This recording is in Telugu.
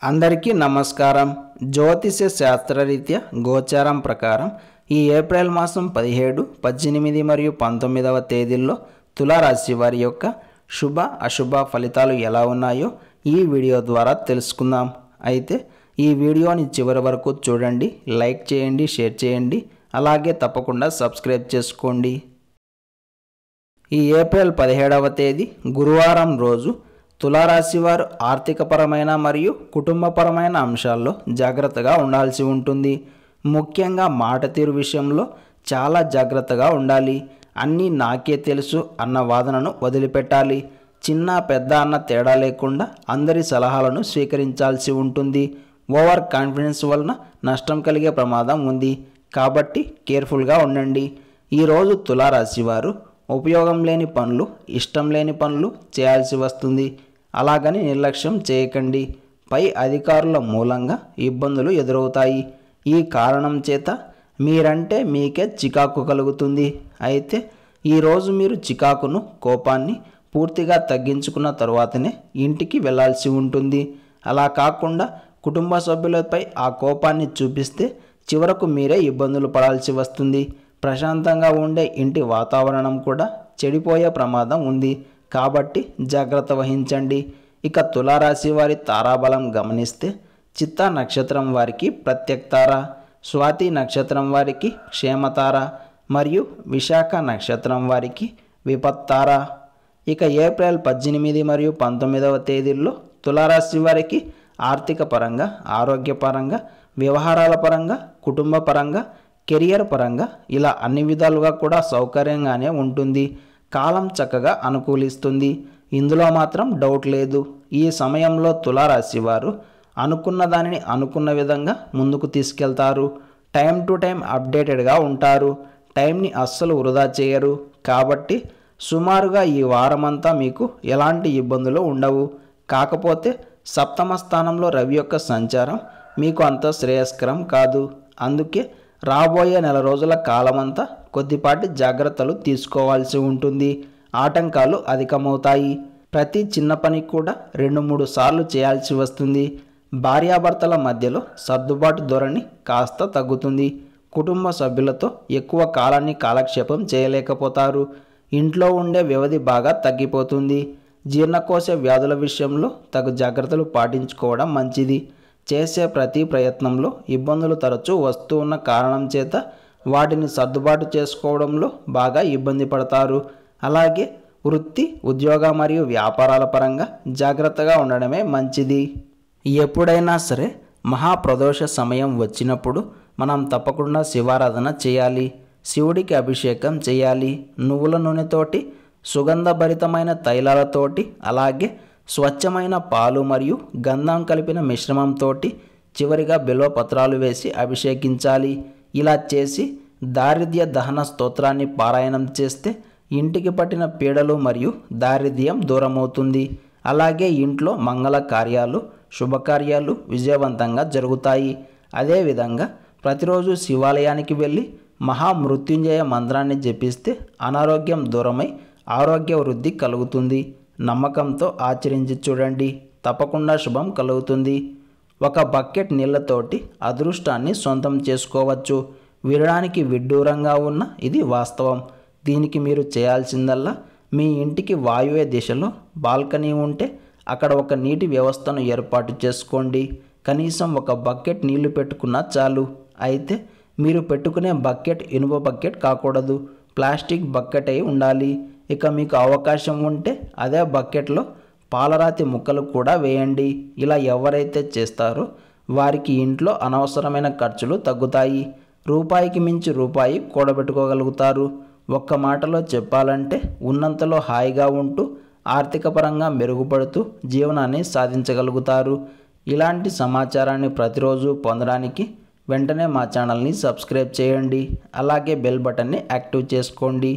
అందరికీ నమస్కారం. జ్యోతిష శాస్త్రరీత్యా గోచారం ప్రకారం ఈ ఏప్రిల్ మాసం 17, 18 మరియు 19వ తేదీల్లో తులారాశి వారి యొక్క శుభ అశుభ ఫలితాలు ఎలా ఉన్నాయో ఈ వీడియో ద్వారా తెలుసుకుందాం. అయితే ఈ వీడియోని చివరి వరకు చూడండి, లైక్ చేయండి, షేర్ చేయండి, అలాగే తప్పకుండా సబ్స్క్రైబ్ చేసుకోండి. ఈ ఏప్రిల్ 17వ తేదీ గురువారం రోజు తులారాశి వారు ఆర్థికపరమైన మరియు కుటుంబపరమైన అంశాల్లో జాగ్రత్తగా ఉండాల్సి ఉంటుంది. ముఖ్యంగా మాట తీరు విషయంలో చాలా జాగ్రత్తగా ఉండాలి. అన్నీ నాకే తెలుసు అన్న వాదనను వదిలిపెట్టాలి. చిన్న పెద్ద అన్న తేడా లేకుండా అందరి సలహాలను స్వీకరించాల్సి ఉంటుంది. ఓవర్ కాన్ఫిడెన్స్ వలన నష్టం కలిగే ప్రమాదం ఉంది. కాబట్టి కేర్ఫుల్గా ఉండండి. ఈరోజు తులారాశి వారు ఉపయోగం లేని పనులు, ఇష్టం లేని పనులు చేయాల్సి వస్తుంది. అలాగని నిర్లక్ష్యం చేయకండి. పై అధికారుల మూలంగా ఇబ్బందులు ఎదురవుతాయి. ఈ కారణం చేత మీరంటే మీకే చికాకు కలుగుతుంది. అయితే ఈరోజు మీరు చికాకును, కోపాన్ని పూర్తిగా తగ్గించుకున్న తరువాతనే ఇంటికి వెళ్ళాల్సి ఉంటుంది. అలా కాకుండా కుటుంబ సభ్యులపై ఆ కోపాన్ని చూపిస్తే చివరకు మీరే ఇబ్బందులు పడాల్సి వస్తుంది. ప్రశాంతంగా ఉండే ఇంటి వాతావరణం కూడా చెడిపోయే ప్రమాదం ఉంది. కాబట్టి జాగ్రత్త వహించండి. ఇక తులారాశి వారి తారాబలం గమనిస్తే చిత్తా నక్షత్రం వారికి ప్రత్యక్తార, స్వాతి నక్షత్రం వారికి క్షేమతార మరియు విశాఖ నక్షత్రం వారికి విపత్తార. ఇక ఏప్రిల్ 18 మరియు 19వ తేదీల్లో తులారాశి వారికి ఆర్థిక పరంగా, ఆరోగ్యపరంగా, వ్యవహారాల పరంగా, కుటుంబ పరంగా, కెరియర్ పరంగా ఇలా అన్ని విధాలుగా కూడా సౌకర్యంగానే ఉంటుంది. కాలం చక్కగా అనుకూలిస్తుంది. ఇందులో మాత్రం డౌట్ లేదు. ఈ సమయంలో తులారాశి వారు అనుకున్న దానిని అనుకున్న విధంగా ముందుకు తీసుకెళ్తారు. టైం టు టైం అప్డేటెడ్గా ఉంటారు. టైంని అస్సలు వృధా చేయరు. కాబట్టి సుమారుగా ఈ వారమంతా మీకు ఎలాంటి ఇబ్బందులు ఉండవు. కాకపోతే సప్తమ స్థానంలో రవి యొక్క సంచారం మీకు అంత శ్రేయస్కరం కాదు. అందుకే రాబోయే నెల రోజుల కాలమంతా కొద్దిపాటి జాగ్రత్తలు తీసుకోవాల్సి ఉంటుంది. ఆటంకాలు అధికమవుతాయి. ప్రతి చిన్న పని కూడా 2-3 సార్లు చేయాల్సి వస్తుంది. భార్యాభర్తల మధ్యలో సర్దుబాటు ధోరణి కాస్త తగ్గుతుంది. కుటుంబ సభ్యులతో ఎక్కువ కాలాన్ని కాలక్షేపం చేయలేకపోతారు. ఇంట్లో ఉండే వ్యవధి బాగా తగ్గిపోతుంది. జీర్ణకోశ వ్యాధుల విషయంలో తగు జాగ్రత్తలు పాటించుకోవడం మంచిది. చేసే ప్రతి ప్రయత్నంలో ఇబ్బందులు తరచూ వస్తూ ఉన్న కారణం చేత వాటిని సర్దుబాటు చేసుకోవడంలో బాగా ఇబ్బంది పడతారు. అలాగే వృత్తి, ఉద్యోగ మరియు వ్యాపారాల పరంగా జాగ్రత్తగా ఉండడమే మంచిది. ఎప్పుడైనా సరే మహాప్రదోష సమయం వచ్చినప్పుడు మనం తప్పకుండా శివారాధన చేయాలి. శివుడికి అభిషేకం చేయాలి. నువ్వుల నూనెతోటి, సుగంధభరితమైన తైలాలతోటి, అలాగే స్వచ్ఛమైన పాలు మరియు గంధం కలిపిన మిశ్రమంతో చివరిగా బిల్వపత్రాలు వేసి అభిషేకించాలి. ఇలా చేసి దారిద్ర్య దహన స్తోత్రాన్ని పారాయణం చేస్తే ఇంటికి పట్టిన పీడలు మరియు దారిద్ర్యం దూరమవుతుంది. అలాగే ఇంట్లో మంగళ కార్యాలు, శుభకార్యాలు విజయవంతంగా జరుగుతాయి. అదేవిధంగా ప్రతిరోజు శివాలయానికి వెళ్ళి మహామృత్యుంజయ మంత్రాన్ని జపిస్తే అనారోగ్యం దూరమై ఆరోగ్య వృద్ధి కలుగుతుంది. నమ్మకంతో ఆచరించి చూడండి, తప్పకుండా శుభం కలుగుతుంది. ఒక బకెట్ నీళ్లతోటి అదృష్టాన్ని సొంతం చేసుకోవచ్చు. వినడానికి విడ్డూరంగా ఉన్న ఇది వాస్తవం. దీనికి మీరు చేయాల్సిందల్లా మీ ఇంటికి వాయువ్య దిశలో బాల్కనీ ఉంటే అక్కడ ఒక నీటి వ్యవస్థను ఏర్పాటు చేసుకోండి. కనీసం ఒక బకెట్ నీళ్లు పెట్టుకున్నా చాలు. అయితే మీరు పెట్టుకునే బకెట్ ఇనుప బకెట్ కాకూడదు, ప్లాస్టిక్ బకెట్ అయి ఉండాలి. ఇక మీకు అవకాశం ఉంటే అదే బకెట్లో పాలరాతి ముక్కలు కూడా వేయండి. ఇలా ఎవరైతే చేస్తారో వారికి ఇంట్లో అనవసరమైన ఖర్చులు తగ్గుతాయి. రూపాయికి మించి రూపాయి కూడబెట్టుకోగలుగుతారు. ఒక్క మాటలో చెప్పాలంటే ఉన్నంతలో హాయిగా ఉంటూ ఆర్థిక పరంగా మెరుగుపడుతూ జీవనాన్ని సాధించగలుగుతారు. ఇలాంటి సమాచారాన్ని ప్రతిరోజు పొందడానికి వెంటనే మా ఛానల్ని సబ్స్క్రైబ్ చేయండి. అలాగే బెల్ బటన్ని యాక్టివ్ చేసుకోండి.